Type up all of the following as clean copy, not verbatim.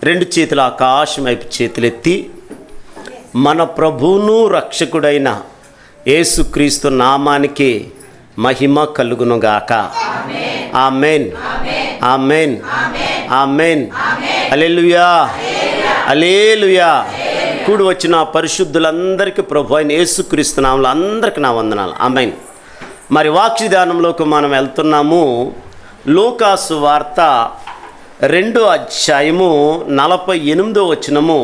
రెండు చేతులు ఆకాశం వైపు చేతులెత్తి మన ప్రభువును రక్షకుడైన యేసుక్రీస్తు నామానికి మహిమ కలుగునుగాక. ఆమేన్, ఆమేన్, ఆమేన్. హల్లెలూయా, హల్లెలూయా. కూడి వచ్చిన పరిశుద్ధులందరికీ ప్రభు అయిన యేసుక్రీస్తు నామములో అందరికీ నా వందనాలు. ఆమేన్. మరి వాక్యదానంలోకి మనం వెళ్తున్నాము. లూకాసు వార్త 2వ అధ్యాయము 48వ వచనము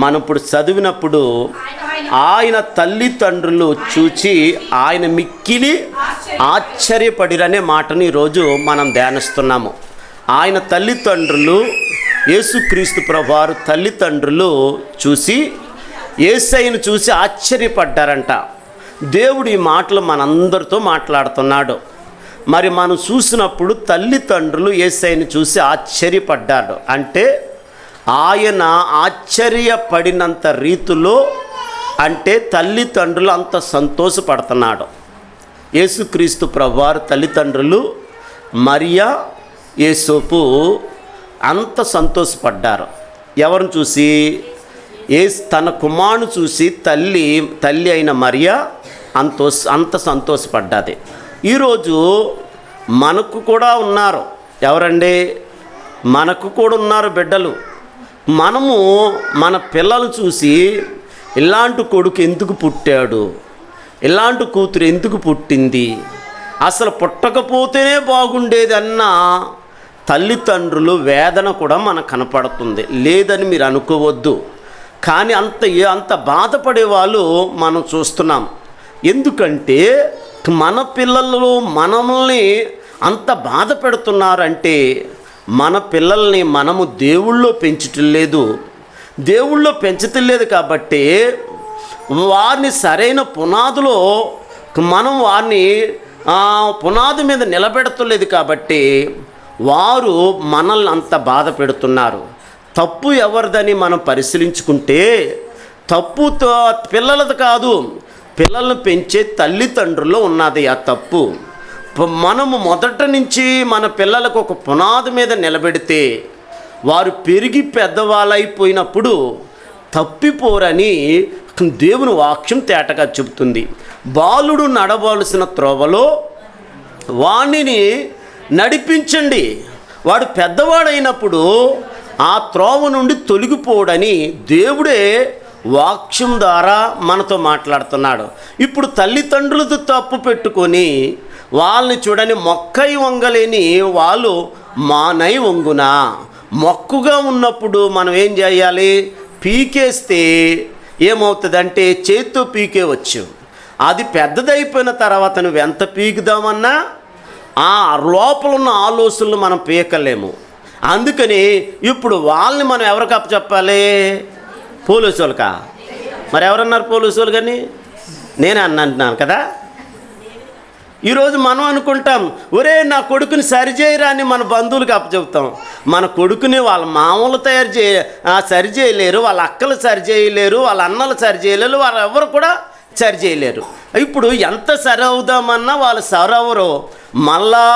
మనం ఇప్పుడు చదివినప్పుడు, ఆయన తల్లిదండ్రులు చూచి ఆయన మిక్కిలి ఆశ్చర్యపడిరనే మాటను ఈరోజు మనం ధ్యానిస్తున్నాము. ఆయన తల్లిదండ్రులు, యేసుక్రీస్తు ప్రభువారు తల్లిదండ్రులు చూసి యేసయ్యను చూసి ఆశ్చర్యపడ్డారంట. దేవుడు ఈ మాటలు మనందరితో మాట్లాడుతున్నాడు. మరి మనం చూసినప్పుడు తల్లిదండ్రులు యేసయ్యను చూసి ఆశ్చర్యపడ్డాడు అంటే ఆయన ఆశ్చర్యపడినంత రీతిలో, అంటే తల్లిదండ్రులు అంత సంతోషపడుతున్నాడు. యేసుక్రీస్తు ప్రభువారు తల్లిదండ్రులు మరియా యేసోపు అంత సంతోషపడ్డారు. ఎవరిని చూసి? తన కుమారుని చూసి తల్లి అయిన మరియా అంత సంతోషపడ్డది. ఈరోజు మనకు కూడా ఉన్నారు. ఎవరండి? మనకు కూడా ఉన్నారు బిడ్డలు. మనము మన పిల్లలు చూసి ఇలాంటి కొడుకు ఎందుకు పుట్టాడు, ఇలాంటి కూతురు ఎందుకు పుట్టింది, అసలు పుట్టకపోతేనే బాగుండేది అన్న తల్లిదండ్రులు వేదన కూడా మనకు కనపడుతుంది. లేదని మీరు అనుకోవద్దు. కానీ అంత బాధపడే వాళ్ళు మనం చూస్తున్నాం. ఎందుకంటే మన పిల్లలు మనల్ని అంత బాధ పెడుతున్నారంటే మన పిల్లల్ని మనము దేవుళ్ళో పెంచటం లేదు. దేవుళ్ళో పెంచటం లేదు కాబట్టి వారిని సరైన పునాదిలో మనం వారిని పునాది మీద నిలబెడతలేదు కాబట్టి వారు మనల్ని అంత బాధ పెడుతున్నారు. తప్పు ఎవరిదని మనం పరిశీలించుకుంటే తప్పు పిల్లలది కాదు, పిల్లలను పెంచే తల్లిదండ్రులు ఉన్నది ఆ తప్పు. మనము మొదట నుంచి మన పిల్లలకు ఒక పునాది మీద నిలబెడితే వారు పెరిగి పెద్దవాళ్ళైపోయినప్పుడు తప్పిపోరని దేవుని వాక్యం తేటగా చెబుతుంది. బాలుడు నడవలసిన త్రోవలో వాణ్ణిని నడిపించండి, వాడు పెద్దవాడైనప్పుడు ఆ త్రోవ నుండి తొలగిపోడని దేవుడే వాక్యం ద్వారా మనతో మాట్లాడుతున్నాడు. ఇప్పుడు తల్లిదండ్రులతో తప్పు పెట్టుకొని వాళ్ళని చూడని మొక్కై వంగలేని వాళ్ళు మానై వంగునా. మొక్కుగా ఉన్నప్పుడు మనం ఏం చేయాలి? పీకేస్తే ఏమవుతుందంటే చేత్తో పీకేవచ్చు. అది పెద్దదైపోయిన తర్వాత నువ్వు ఎంత పీకుదామన్నా ఆ లోపల ఉన్న ఆలోచనలు మనం పీకలేము. అందుకని ఇప్పుడు వాళ్ళని మనం ఎవరికి అప్పచెప్పాలి? పోలీసు వాళ్ళకా? మరి ఎవరన్నారు పోలీసు వాళ్ళు? కానీ నేనే అంటున్నాను కదా. ఈరోజు మనం అనుకుంటాం, ఒరే నా కొడుకుని సరిచేయరా అని మన బంధువులకు అప్పచెప్తాం. మన కొడుకుని వాళ్ళ మామూలు సరి చేయలేరు, వాళ్ళ అక్కలు సరి చేయలేరు, వాళ్ళ అన్నలు సరి చేయలేరు, వాళ్ళు ఎవరు కూడా సరి చేయలేరు. ఇప్పుడు ఎంత సరి అవుదామన్నా వాళ్ళు సరవరు. మళ్ళా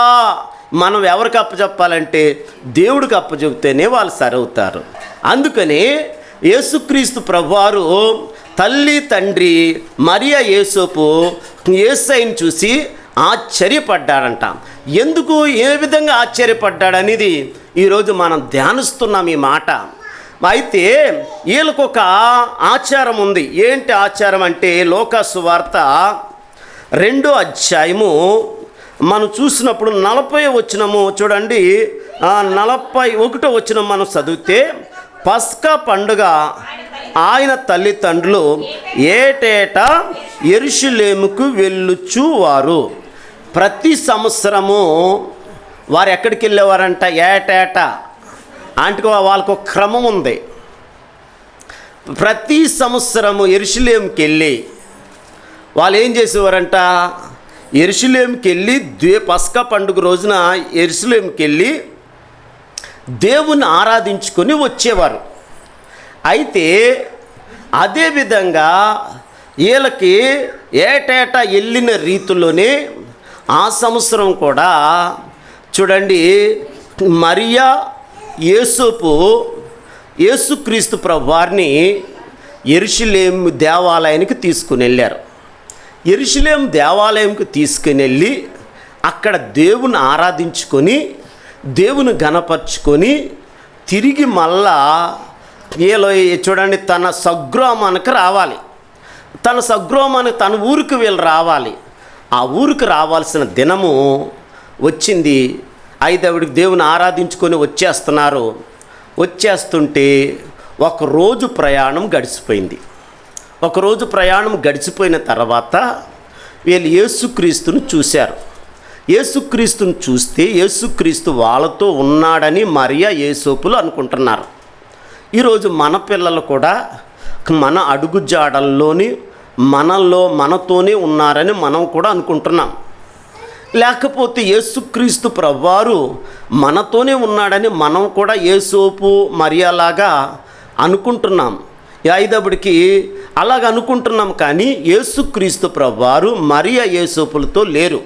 మనం ఎవరికి అప్పచెప్పాలంటే దేవుడికి అప్పచెప్తేనే వాళ్ళు సరవుతారు. అందుకని యేసుక్రీస్తు ప్రభువారు తల్లి తండ్రి మరియా యేసోపు యేసయ్యను చూసి ఆశ్చర్యపడ్డాడంట. ఎందుకు, ఏ విధంగా ఆశ్చర్యపడ్డాడనేది ఈరోజు మనం ధ్యానిస్తున్నాం ఈ మాట. అయితే వీళ్ళకు ఒక ఆచారం ఉంది. ఏంటి ఆచారం అంటే లూకాసు వార్త 2వ అధ్యాయము మనం చూసినప్పుడు 40వ వచనము చూడండి. 41వ వచనం మనం చదివితే, పస్కా పండుగ ఆయన తల్లిదండ్రులు ఏటేటా యెరూషలేముకు వెళ్ళుచువారు. ప్రతి సంవత్సరము వారు ఎక్కడికి వెళ్ళేవారంట? ఏటేటా అంటే వాళ్ళకు ఒక క్రమం ఉంది. ప్రతి సంవత్సరము యెరూషలేముకి వెళ్ళి వాళ్ళు ఏం చేసేవారంట? యెరూషలేముకి వెళ్ళి పస్కా పండుగ రోజున యెరూషలేముకి వెళ్ళి దేవుని ఆరాధించుకొని వచ్చేవారు. అయితే అదేవిధంగా వీళ్ళకి ఏటేటా వెళ్ళిన రీతిలోనే ఆ సంవత్సరం కూడా చూడండి, మరియా యేసోపు యేసుక్రీస్తు ప్రభువారిని యెరూషలేము దేవాలయానికి తీసుకుని వెళ్ళారు. యెరూషలేము దేవాలయంకి తీసుకుని వెళ్ళి అక్కడ దేవుని ఆరాధించుకొని దేవుని ఘనపరుచుకొని తిరిగి మళ్ళా చూడండి తన స్వగృహానికి రావాలి. తన స్వగృహానికి తన ఊరికి వీళ్ళు రావాలి. ఆ ఊరికి రావాల్సిన దినము వచ్చింది. ఐదవుడికి దేవుని ఆరాధించుకొని వచ్చేస్తున్నారు. వచ్చేస్తుంటే ఒకరోజు ప్రయాణం గడిచిపోయింది. ఒకరోజు ప్రయాణం గడిచిపోయిన తర్వాత వీళ్ళు యేసుక్రీస్తును చూశారు. యేసుక్రీస్తును చూస్తే యేసుక్రీస్తు వాళ్ళతో ఉన్నాడని మరియా యోసేపులు అనుకుంటున్నారు. ఈరోజు మన పిల్లలు కూడా మన అడుగుజాడల్లోని మనతోనే ఉన్నారని మనం కూడా అనుకుంటున్నాం. లేకపోతే యేసుక్రీస్తు ప్రభువారు మనతోనే ఉన్నాడని మనం కూడా యోసేపు మరియాలాగా అనుకుంటున్నాం. ఐదవుడికి అలాగ అనుకుంటున్నాం. కానీ యేసుక్రీస్తు ప్రభువారు మరియా యోసేపులతో లేరు.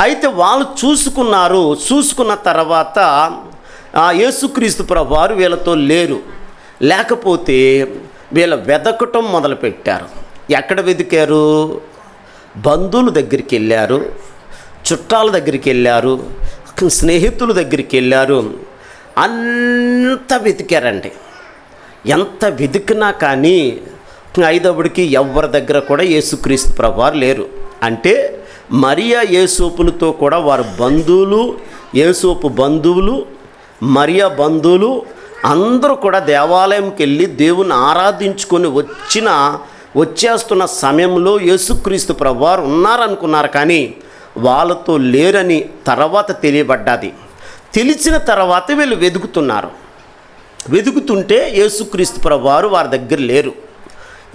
అయితే వాళ్ళు చూసుకున్నారు. చూసుకున్న తర్వాత యేసుక్రీస్తు ప్రభువారు వీళ్ళతో లేరు. లేకపోతే వీళ్ళ వెదకటం మొదలుపెట్టారు. ఎక్కడ వెతికారు? బంధువుల దగ్గరికి వెళ్ళారు, చుట్టాల దగ్గరికి వెళ్ళారు, స్నేహితుల దగ్గరికి వెళ్ళారు. అంత వెతికారండి. ఎంత వెతికినా కానీ ఐదవుడికి ఎవరి దగ్గర కూడా యేసుక్రీస్తు ప్రభువారు లేరు. అంటే మరియా యోసేపులతో కూడా వారి బంధువులు, యోసేపు బంధువులు, మరియా బంధువులు అందరూ కూడా దేవాలయంకి వెళ్ళి దేవుని ఆరాధించుకొని వచ్చేస్తున్న సమయంలో యేసుక్రీస్తు ప్రభువారు ఉన్నారనుకున్నారు. కానీ వాళ్ళతో లేరని తర్వాత తెలియబడ్డది. తెలిసిన తర్వాత వీళ్ళు వెతుకుతున్నారు. వెతుకుతుంటే యేసుక్రీస్తు ప్రభువారు వారి దగ్గర లేరు.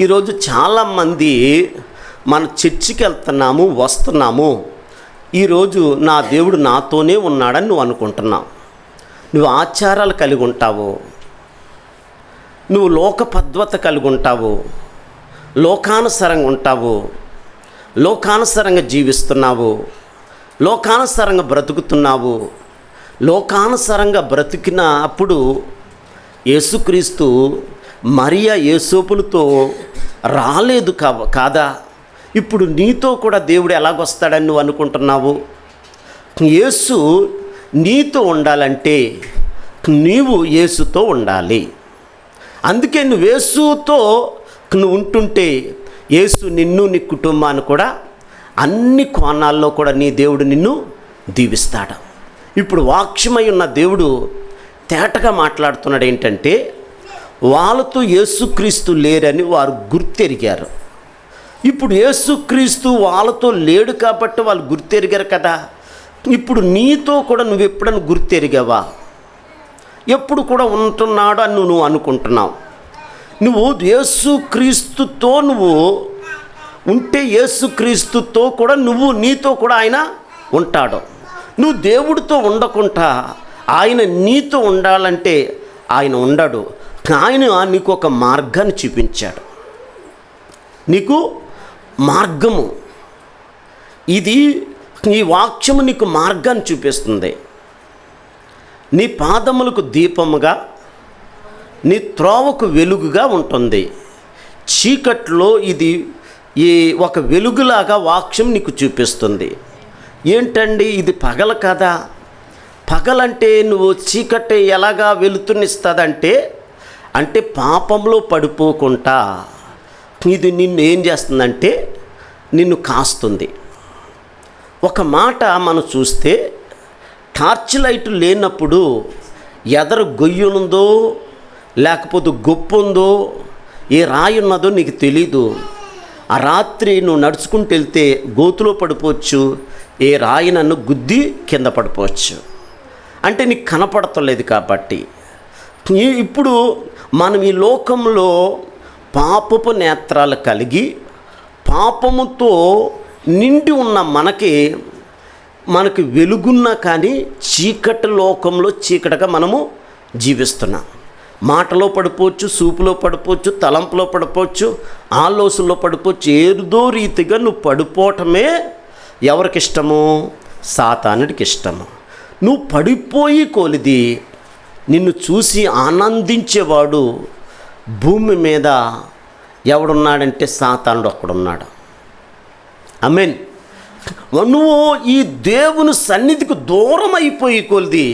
ఈరోజు చాలామంది మన చర్చికి వెళ్తున్నాము, వస్తున్నాము. ఈరోజు నా దేవుడు నాతోనే ఉన్నాడని నువ్వు అనుకుంటున్నావు. నువ్వు ఆచారాలు కలిగి ఉంటావు, నువ్వు లోక పద్ధతి కలిగి ఉంటావు, లోకానుసారంగా ఉంటావు, లోకానుసారంగా జీవిస్తున్నావు, లోకానుసారంగా బ్రతుకుతున్నావు. లోకానుసారంగా బ్రతికిన అప్పుడు యేసుక్రీస్తు మరియా యోసేపులతో రాలేదు కాదా? ఇప్పుడు నీతో కూడా దేవుడు ఎలాగొస్తాడని నువ్వు అనుకుంటున్నావు? యేసు నీతో ఉండాలంటే నీవు యేసుతో ఉండాలి. అందుకే నువ్వు యేసుతో నువ్వు ఉంటుంటే యేసు నిన్ను, నీ కుటుంబాన్ని కూడా అన్ని కోణాల్లో కూడా నీ దేవుడు నిన్ను దీవిస్తాడు. ఇప్పుడు వాక్యమై ఉన్న దేవుడు తేటగా మాట్లాడుతున్నాడు. ఏంటంటే వాళ్ళతో యేసుక్రీస్తు లేరని వారు గుర్తెరిగారు. ఇప్పుడు యేసుక్రీస్తు వాళ్ళతో లేడు కాబట్టి వాళ్ళు గుర్తెరిగారు కదా. ఇప్పుడు నీతో కూడా నువ్వు ఎప్పుడైనా గుర్తెరిగావా? ఎప్పుడు కూడా ఉంటున్నాడు అని నువ్వు అనుకుంటున్నావు. నువ్వు యేసుక్రీస్తుతో నువ్వు ఉంటే యేసుక్రీస్తుతో కూడా నీతో కూడా ఆయన ఉంటాడు. నువ్వు దేవుడితో ఉండకుండా ఆయన నీతో ఉండాలంటే ఆయన ఉండడు. ఆయన నీకు ఒక మార్గాన్ని చూపించాడు. నీకు మార్గము ఇది, ఈ వాక్యము నీకు మార్గాన్ని చూపిస్తుంది. నీ పాదములకు దీపముగా, నీ త్రోవకు వెలుగుగా ఉంటుంది. చీకట్లో ఇది ఒక వెలుగులాగా వాక్యం నీకు చూపిస్తుంది. ఏంటండి ఇది పగల కదా? పగలంటే నువ్వు చీకటి ఎలాగా వెలుతునిస్తుందంటే అంటే పాపంలో పడిపోకుండా ఇది నిన్ను ఏం చేస్తుందంటే నిన్ను కాస్తుంది. ఒక మాట మనం చూస్తే టార్చ్ లైట్ లేనప్పుడు ఎదరు గొయ్యుందో లేకపోతే గొప్ప ఉందో ఏ రాయి ఉన్నదో నీకు తెలీదు. ఆ రాత్రి నువ్వు నడుచుకుంటూ వెళ్తే గోతులో పడిపోవచ్చు, ఏ రాయి నన్ను గుద్ది కింద పడిపోవచ్చు. అంటే నీకు కనపడతలేదు కాబట్టి. ఇప్పుడు మనం ఈ లోకంలో పాపపు నేత్రాలు కలిగి పాపముతో నిండి ఉన్న మనకి వెలుగున్నా కానీ చీకటి లోకంలో చీకటిగా మనము జీవిస్తున్నాం. మాటలో పడిపోవచ్చు, చూపులో పడిపోవచ్చు, తలంపులో పడిపోవచ్చు, ఆలోచనలో పడిపోవచ్చు. ఏదో రీతిగా నువ్వు పడిపోవటమే ఎవరికి ఇష్టము? సాతానుడికి ఇష్టము. నువ్వు పడిపోయి కొలిది నిన్ను చూసి ఆనందించేవాడు భూమి మీద ఎవడున్నాడంటే సాతానుడు ఒక్కడున్నాడు. ఆమేన్. నువ్వు ఈ దేవుని సన్నిధికి దూరం అయిపోయి కొలిది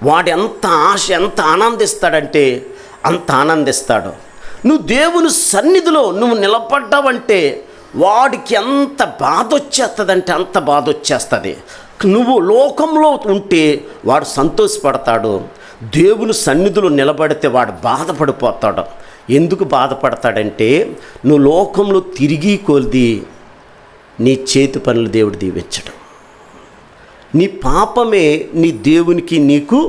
వాడు ఎంత ఆశ, ఎంత ఆనందిస్తాడంటే అంత ఆనందిస్తాడు. నువ్వు దేవుని సన్నిధిలో నువ్వు నిలబడ్డావంటే వాడికి ఎంత బాధ వచ్చేస్తుందంటే అంత బాధ వచ్చేస్తుంది. నువ్వు లోకంలో ఉంటే వాడు సంతోషపడతాడు, దేవుని సన్నిధిలో నిలబడితే వాడు బాధపడిపోతాడు. ఎందుకు బాధపడతాడంటే నువ్వు లోకంలో తిరిగి కొలిది నీ చేతి పనులు దేవుడు దీవించడం, నీ పాపమే నీ దేవునికి నీకు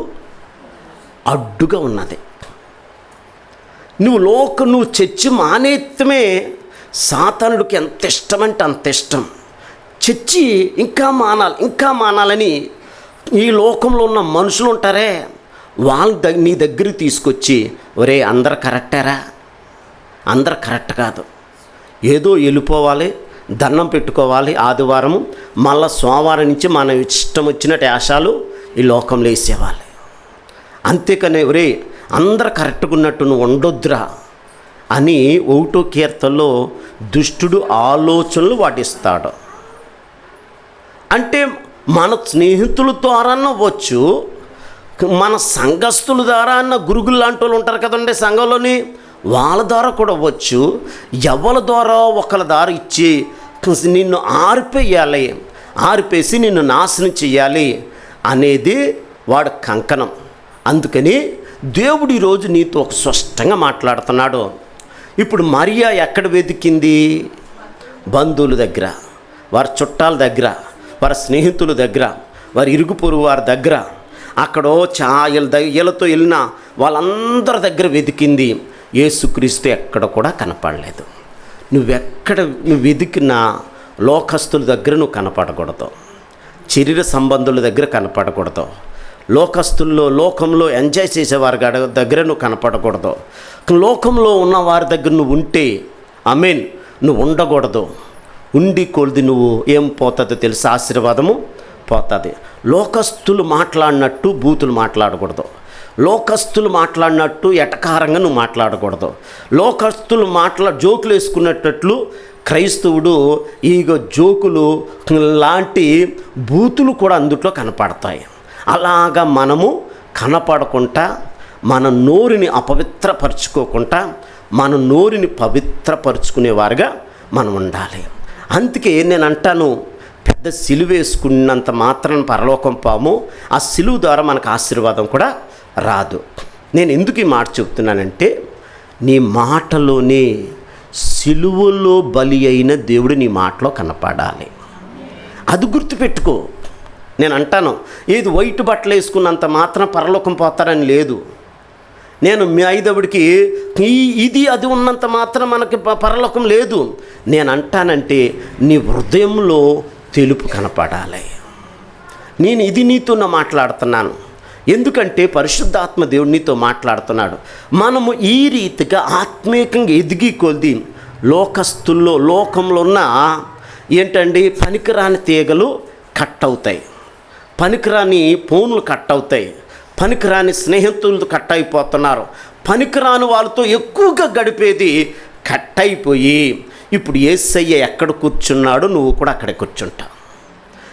అడ్డుగా ఉన్నది. నువ్వు చర్చి మానేత్తమే సాతానుడికి ఎంత ఇష్టమంటే అంత ఇష్టం. చర్చి ఇంకా మానాలని ఈ లోకంలో ఉన్న మనుషులు ఉంటారే వాళ్ళు నీ దగ్గరికి తీసుకొచ్చి, ఒరే అందరు కరెక్టారా? అందరు కరెక్ట్ కాదు, ఏదో వెళ్ళిపోవాలి, దండం పెట్టుకోవాలి ఆదివారము, మళ్ళీ సోమవారం నుంచి మన ఇష్టం వచ్చినట్టు వేషాలు ఈ లోకంలో వేసేవాలి. అంతేకాని ఒరే అందరు కరెక్ట్గా ఉన్నట్టు నువ్వు ఉండొద్దురా అని 1వ కీర్తనలో దుష్టుడు ఆలోచనలు వాటిస్తాడు. అంటే మన స్నేహితుల ద్వారా అవ్వచ్చు, మన సంఘస్థుల ద్వారా అన్న గురుగులు లాంటి వాళ్ళు ఉంటారు కదండి సంఘంలోని, వాళ్ళ ద్వారా కూడా అవ్వచ్చు. ఎవరి ద్వారా ఒకళ్ళ ద్వారా ఇచ్చి నిన్ను ఆరిపేసి నిన్ను నాశనం చెయ్యాలి అనేది వాడు కంకణం. అందుకని దేవుడు ఈరోజు నీతో ఒక స్పష్టంగా మాట్లాడుతున్నాడు. ఇప్పుడు మరియా ఎక్కడ వెతికింది? బంధువుల దగ్గర, వారి చుట్టాల దగ్గర, వారి స్నేహితుల దగ్గర, వారి ఇరుగు పొరుగు వారి దగ్గర, అక్కడో వీళ్ళతో వెళ్ళిన వాళ్ళందరి దగ్గర వెతికింది. యేసుక్రీస్తు ఎక్కడ కూడా కనపడలేదు. నువ్వు వెతికిన లోకస్తుల దగ్గర నువ్వు కనపడకూడదు, శరీర సంబంధుల దగ్గర కనపడకూడదు, లోకంలో ఎంజాయ్ చేసేవారి దగ్గర నువ్వు కనపడకూడదు, లోకంలో ఉన్న వారి దగ్గర నువ్వు ఉంటే ఆమేన్ నువ్వు ఉండకూడదు. ఉండి కొలిది నువ్వు ఏం పోతుందో తెలుసు, ఆశీర్వాదము పోతుంది. లోకస్తులు మాట్లాడినట్టు బూతులు మాట్లాడకూడదు, లోకస్తులు మాట్లాడినట్టు ఎటకారంగా నువ్వు మాట్లాడకూడదు, లోకస్తులు జోకులు వేసుకున్నట్లు క్రైస్తవుడు జోకులు లాంటి బూతులు కూడా అందుట్లో కనపడతాయి. అలాగా మనము కనపడకుండా మన నోరుని అపవిత్రపరచుకోకుండా మన నోరుని పవిత్రపరుచుకునేవారుగా మనం ఉండాలి. అందుకే నేను అంటాను, పెద్ద సిలువ వేసుకున్నంత మాత్రం పరలోకం పాము, ఆ సిలువ ద్వారా మనకు ఆశీర్వాదం కూడా రాదు. నేను ఎందుకు ఈ మాట చెప్తున్నానంటే నీ మాటలోనే సిలువలో బలి అయిన దేవుడు నీ మాటలో కనపడాలి. అది గుర్తుపెట్టుకో. నేను అంటాను, ఏది వైట్ బట్టలు వేసుకున్నంత మాత్రం పరలోకం పోతారని లేదు. నేను మీ ఐదవుడికి ఇది అది ఉన్నంత మాత్రం మనకి పరలోకం లేదు. నేను అంటానంటే నీ హృదయంలో తెలుపు కనపడాలి. నేను ఇది నీతో మాట్లాడుతున్నాను, ఎందుకంటే పరిశుద్ధాత్మ దేవుడు నీతో మాట్లాడుతున్నాడు. మనము ఈ రీతిగా ఆత్మీయంగా ఎదిగి కొద్ది లోకంలో ఉన్న ఏంటండి పనికిరాని తీగలు కట్ అవుతాయి, పనికిరాని ఫోన్లు కట్ అవుతాయి, పనికిరాని స్నేహితులు కట్ అయిపోతున్నారు, పనికిరాని వాళ్ళతో ఎక్కువగా గడిపేది కట్ అయిపోయి ఇప్పుడు యేసయ్య ఎక్కడ కూర్చున్నాడో నువ్వు కూడా అక్కడ కూర్చుంటావు.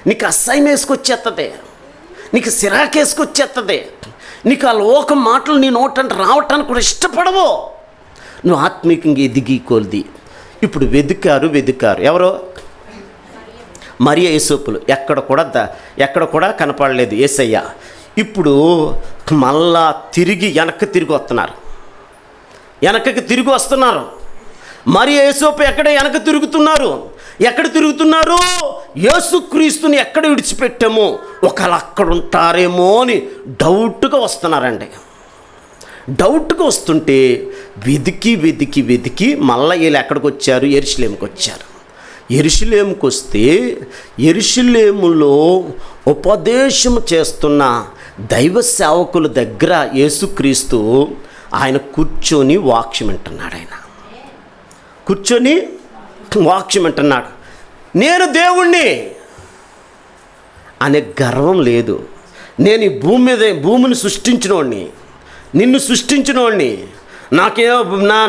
నీకు అసహ్యం వేసుకొచ్చేస్తుంది, నీకు సిరాకేసుకొచ్చేస్తుంది, నీకు ఆ లోకం మాటలు నీ నోటంటే రావటానికి కూడా ఇష్టపడవు. నువ్వు ఆత్మీయంగా ఎదిగి కొలిది. ఇప్పుడు వెదికారు ఎవరో మరియ యేసోపులు ఎక్కడ కూడా కనపడలేదు యేసయ్య. ఇప్పుడు మళ్ళా వెనక్కి తిరిగి వస్తున్నారు. మరియ యేసోపు ఎక్కడ తిరుగుతున్నారు? యేసుక్రీస్తుని ఎక్కడ విడిచిపెట్టామో ఒకళ్ళు అక్కడ ఉంటారేమో అని డౌట్గా వస్తున్నారండి. డౌట్గా వస్తుంటే వెతికి మళ్ళీ వీళ్ళు ఎక్కడికి వచ్చారు? యెరూషలేముకి వచ్చారు. యెరూషలేముకి వస్తే యెరూషలేములో ఉపదేశం చేస్తున్న దైవ సేవకుల దగ్గర యేసుక్రీస్తు ఆయన కూర్చొని వాక్యం వింటున్నాడు. నేను దేవుణ్ణి అనే గర్వం లేదు. నేను ఈ భూమిని సృష్టించినోడిని, నిన్ను సృష్టించిన వాడిని, నాకే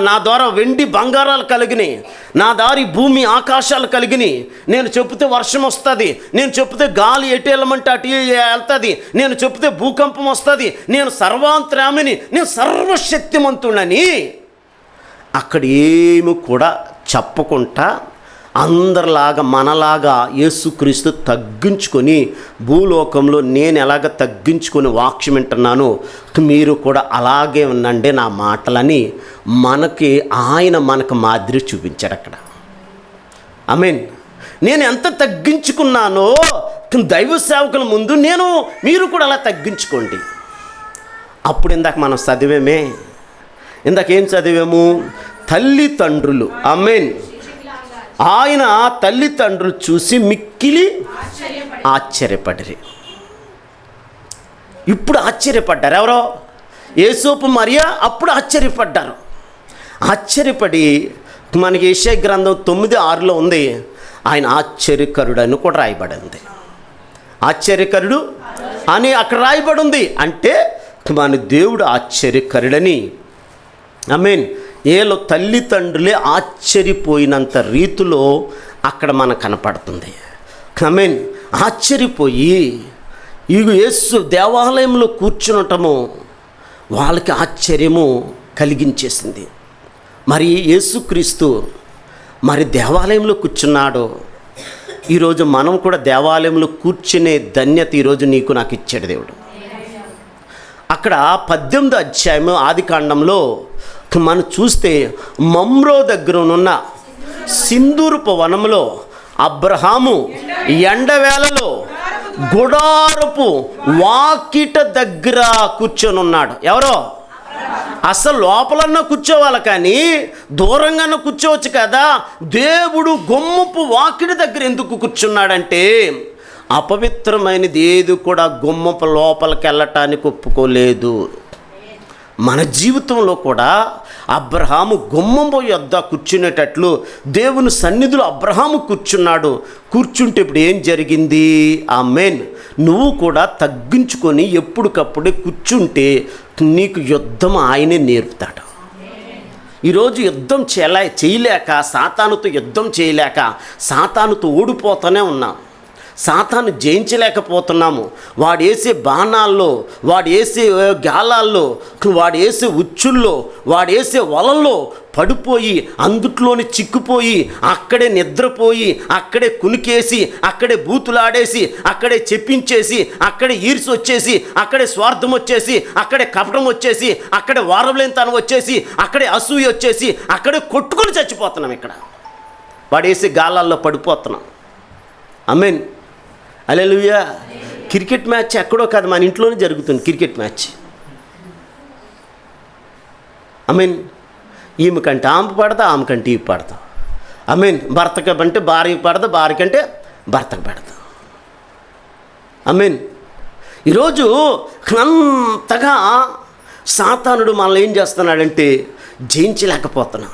నా ద్వారా వెండి బంగారాలు కలిగినాయి, నా దారి భూమి ఆకాశాలు కలిగినాయి. నేను చెప్తే వర్షం వస్తుంది, నేను చెప్తే గాలి ఎటు వెళ్ళమంటే అటు వెళ్తుంది, నేను చెప్తే భూకంపం వస్తుంది, నేను సర్వాంతర్యామిని, నేను సర్వశక్తిమంతుడని అక్కడ ఏమి కూడా చెప్పకుండా అందరిలాగా మనలాగా యేసుక్రీస్తు తగ్గించుకొని భూలోకంలో నేను ఎలాగ తగ్గించుకొని వాక్యం వింటున్నానో మీరు కూడా అలాగే ఉండండి నా మాటలని ఆయన మనకు మాదిరి చూపించాడు అక్కడ. ఆమేన్. నేను ఎంత తగ్గించుకున్నానో దైవ సేవకుల ముందు మీరు కూడా అలా తగ్గించుకోండి. అప్పుడు ఇందాక మనం చదివేమే, ఇందాకేం చదివాము? తల్లిదండ్రులు, ఆమేన్, ఆయన తల్లిదండ్రులు చూసి మిక్కిలి ఆశ్చర్యపడిరి. ఇప్పుడు ఆశ్చర్యపడ్డారు ఎవరో? యేసోపు మరియా అప్పుడు ఆశ్చర్యపడ్డారు. ఆశ్చర్యపడి మనకి యెషయా గ్రంథం 9:6 ఉంది, ఆయన ఆశ్చర్యకరుడు అని కూడా రాయబడింది. ఆశ్చర్యకరుడు అని అక్కడ రాయబడి ఉంది. అంటే మన దేవుడు ఆశ్చర్యకరుడని. ఆమేన్. ఏలో తల్లిదండ్రులే ఆశ్చర్యపోయినంత రీతిలో అక్కడ మనకు కనపడుతుంది. ఆమేన్. ఆశ్చర్యపోయి యేసు దేవాలయంలో కూర్చునటము వాళ్ళకి ఆశ్చర్యము కలిగించేసింది. మరి యేసుక్రీస్తు మరి దేవాలయంలో కూర్చున్నాడు. ఈరోజు మనం కూడా దేవాలయంలో కూర్చునే ధన్యత ఈరోజు నీకు నాకు ఇచ్చాడు దేవుడు. అక్కడ 18వ అధ్యాయం ఆదికాండంలో మనం చూస్తే మమ్రో దగ్గరనున్న సింధూరపు వనంలో అబ్రహాము ఎండవేళలో గుడారపు వాకిట దగ్గర కూర్చొని ఉన్నాడు. ఎవరో? అసలు లోపలన్నా కూర్చోవాలి కానీ దూరంగానే కూర్చోవచ్చు కదా. దేవుడు గుమ్మపు వాకిటి దగ్గర ఎందుకు కూర్చున్నాడంటే అపవిత్రమైనది ఏది కూడా గుమ్మపు లోపలికి వెళ్ళటానికి ఒప్పుకోలేదు. మన జీవితంలో కూడా అబ్రహాము గుమ్మము యొద్ద కూర్చునేటట్లు దేవుని సన్నిధిలో అబ్రహాము కూర్చున్నాడు. కూర్చుంటే ఇప్పుడు ఏం జరిగింది? ఆమేన్. నువ్వు కూడా తగ్గించుకొని ఎప్పటికప్పుడే కూర్చుంటే నీకు యుద్ధం ఆయనే నేర్పుతాడు. ఈరోజు యుద్ధం చేయలేక సాతానుతో యుద్ధం చేయలేక సాతానుతో ఓడిపోతూనే ఉన్నాం. సాతాను జయించలేకపోతున్నాము. వాడు వేసే బాణాల్లో, వాడు వేసే గాలాల్లో, వాడు వేసే ఉచ్చుల్లో, వాడు వేసే వలల్లో పడిపోయి అందుట్లోని చిక్కుపోయి అక్కడే నిద్రపోయి అక్కడే కునికేసి అక్కడే బూతులాడేసి అక్కడే చెప్పించేసి అక్కడే ఈర్సి వచ్చేసి అక్కడే స్వార్థం వచ్చేసి అక్కడే కపటం వచ్చేసి అక్కడే వారవలేనితనం వచ్చేసి అక్కడే అసూయ వచ్చేసి అక్కడే కొట్టుకొని చచ్చిపోతున్నాం. ఇక్కడ వాడు వేసే గాలాల్లో పడిపోతున్నాం. ఆమేన్. హల్లెలూయా. క్రికెట్ మ్యాచ్ ఎక్కడో కాదు, మన ఇంట్లోనే జరుగుతుంది క్రికెట్ మ్యాచ్. ఆమేన్. ఈమె కంటే ఆమె పడతా, ఆమె కంటే ఈమె పడతాం. ఆమేన్. భర్తకి అంటే భార్యకి పడతా, భార్య కంటే భర్తకు పెడతాం. ఆమేన్. ఈరోజు అంతగా సాతానుడు మనల్ని ఏం చేస్తున్నాడంటే జయించలేకపోతున్నాం.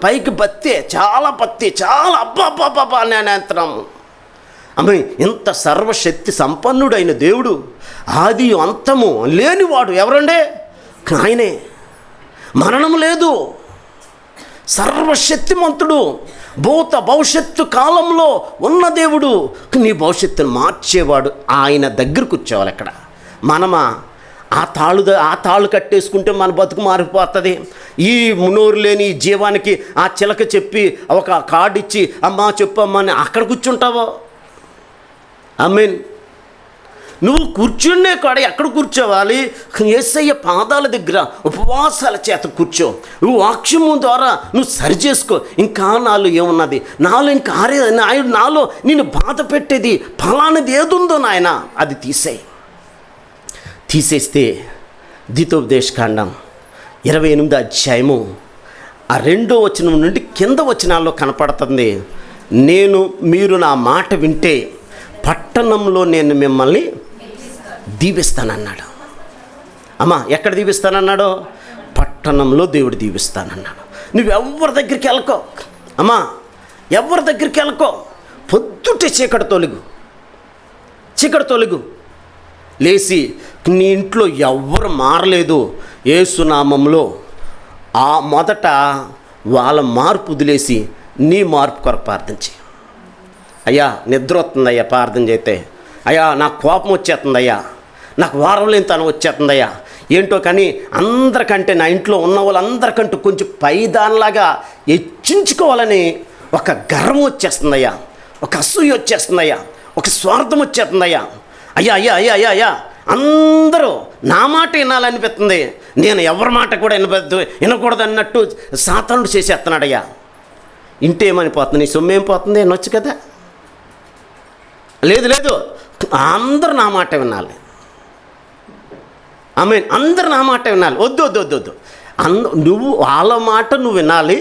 పైకి బత్తే, చాలా అబ్బాబ్బాబ్బా నేనేంతనాము. ఆమె ఇంత సర్వశక్తి సంపన్నుడైన దేవుడు, ఆది అంతము లేనివాడు ఎవరండే? ఆయనే. మరణం లేదు, సర్వశక్తిమంతుడు, భూత భవిష్యత్తు కాలంలో ఉన్న దేవుడు, నీ భవిష్యత్తును మార్చేవాడు. ఆయన దగ్గర కూర్చోవాలి. ఎక్కడ మనమా ఆ తాళ్ళు కట్టేసుకుంటే మన బతుకు మారిపోతుంది. ఈ నోరు లేని జీవానికి ఆ చిలక చెప్పి ఒక కార్డు ఇచ్చి అమ్మా చెప్పమ్మా అని అక్కడ కూర్చుంటావో? ఆమేన్. నువ్వు కూర్చునే కాడ ఎక్కడ కూర్చోవాలి? యేసయ్య పాదాల దగ్గర ఉపవాసాల చేత కూర్చో. నువ్వు వాక్యము ద్వారా నువ్వు సరి చేసుకో. ఇంకా నాలో ఏమున్నది, నాలో ఇంకా నాలో నేను బాధ పెట్టేది ఫలానది ఏదుందో నాయన అది తీసేస్తే ద్వితోపదేశకాండం 28వ అధ్యాయము 2వ వచనం నుండి కింద వచనాల్లో కనపడుతుంది. మీరు నా మాట వింటే పట్టణంలో నేను మిమ్మల్ని దీవిస్తానన్నాడు. అమ్మా ఎక్కడ దీవిస్తానన్నాడో? పట్టణంలో దేవుడు దీవిస్తానన్నాడు. నువ్వెవరి దగ్గరికి వెళ్ళకో అమ్మా, ఎవరి దగ్గరికి వెళ్ళకో. పొద్దుటే చీకటి తొలగు లేచి నీ ఇంట్లో ఎవ్వరు మారలేదు, యేసు నామములో ఆ మొదట వాళ్ళ మార్పు వదిలేసి నీ మార్పు కొరకు ప్రార్థన చేయి. అయ్యా నిద్ర వస్తుందయ్యా ప్రార్థన చేస్తే, అయ్యా నాకు కోపం వచ్చేస్తుందయ్యా, నాకు వారం లేని తను వచ్చేస్తుందయ్యా, ఏంటో కానీ అందరికంటే నా ఇంట్లో ఉన్న వాళ్ళందరికంటే కొంచెం పైదానిలాగా హెచ్చించుకోవాలని ఒక గర్వం వచ్చేస్తుందయ్యా, ఒక అసూయ వచ్చేస్తుందయ్యా, ఒక స్వార్థం వచ్చేస్తుందయ్యా. అయ్యా అయ్యా అయ్యా అయ్యా అయ్యా అందరూ నా మాట వినాలనిపిస్తుంది, నేను ఎవరి మాట కూడా వినకూడదు అన్నట్టు సాతానుడు చేసేస్తున్నాడయ్యా. ఇంటే ఏమనిపోతుంది, నీ సొమ్మేం పోతుంది, వినొచ్చు కదా. లేదు లేదు, అందరూ నా మాట వినాలి. ఆమేన్. అందరూ నా మాట వినాలి. వద్దు వద్దు వద్దు వద్దు, నువ్వు వాళ్ళ మాట నువ్వు వినాలి.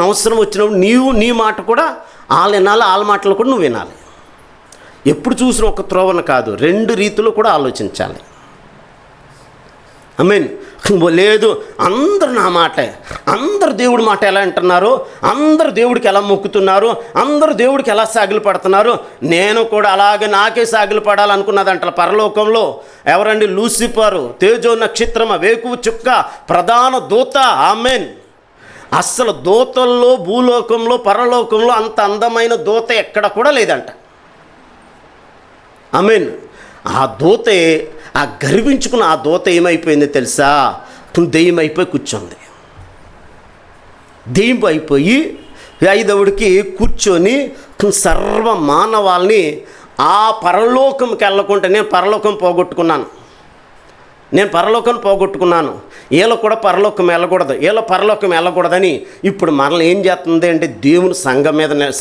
అవసరం వచ్చినప్పుడు నీ మాట కూడా వాళ్ళు వినాలి, వాళ్ళ మాటలు కూడా నువ్వు వినాలి. ఎప్పుడు చూసిన ఒక త్రోవన కాదు, రెండు రీతిలో కూడా ఆలోచించాలి. ఆమేన్. లేదు అందరు నా మాటే, అందరు దేవుడి మాట ఎలా అంటున్నారు, అందరు దేవుడికి ఎలా మొక్కుతున్నారు, అందరు దేవుడికి ఎలా సాగిలు పడుతున్నారు, నేను కూడా అలాగే నాకే సాగిలు పడాలనుకున్నదంట పరలోకంలో. ఎవరండి? లూసిఫరు, తేజో నక్షత్రమ, వేకువ చుక్క, ప్రధాన దూత. ఆమేన్. అస్సలు దూతల్లో భూలోకంలో పరలోకంలో అంత అందమైన దూత ఎక్కడ కూడా లేదంట. ఆమేన్. ఆ దూతే, ఆ గర్వించుకున్న ఆ దూత ఏమైపోయింది తెలుసా? దెయ్యం అయిపోయి కూర్చోంది. దెయ్యం అయిపోయి ఐదవుడికి కూర్చొని సర్వ మానవాల్ని ఆ పరలోకంకి వెళ్ళకుండా, నేను పరలోకం పోగొట్టుకున్నాను, వీళ్ళు కూడా పరలోకం వెళ్ళకూడదు, వీళ్ళ పరలోకం వెళ్ళకూడదని ఇప్పుడు మనల్ని ఏం చేస్తుంది అంటే, దేవుని